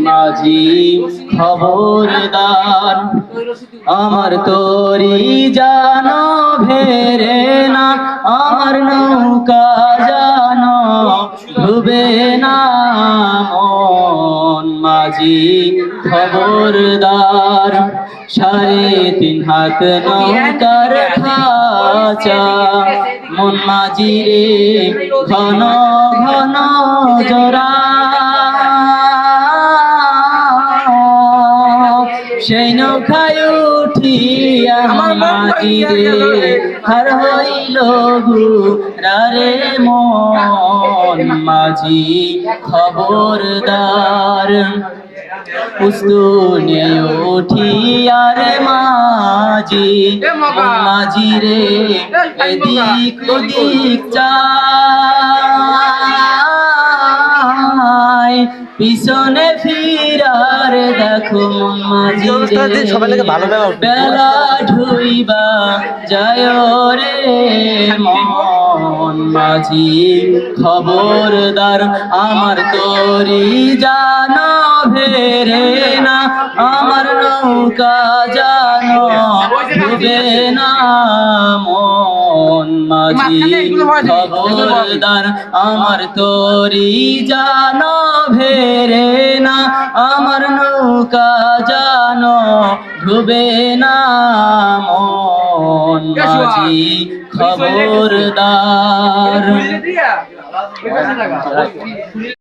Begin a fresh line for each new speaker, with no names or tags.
মাঝি খবরদার আমার তরি জানো ভেরে না আমার নৌকা জানো ডুবে না মন মাঝি খবরদার 3.5 হাত নৌকার খাঁচা মন মাঝি রে ঘন ঘন জোড়া সেই নৌকায় উঠিয়া মাঝি রে হার হইল গুরারে মন মাঝি খবরদার উস্তুনে উঠিয়া রে মাঝি মাঝি রে এদিক ওদিক চায় পিছনে ফিরার দেখো মাঝি রে বেলা ঢুইবা যায় রে মন মাঝি খবরদার আমার তরি জানো ভেরে না আমার নৌকা জানো ডুবে না মন মাঝি খবরদার আমার তরি জানো ভেরে না আমার নৌকা জানো ডুবে না মন মাঝি খবরদার।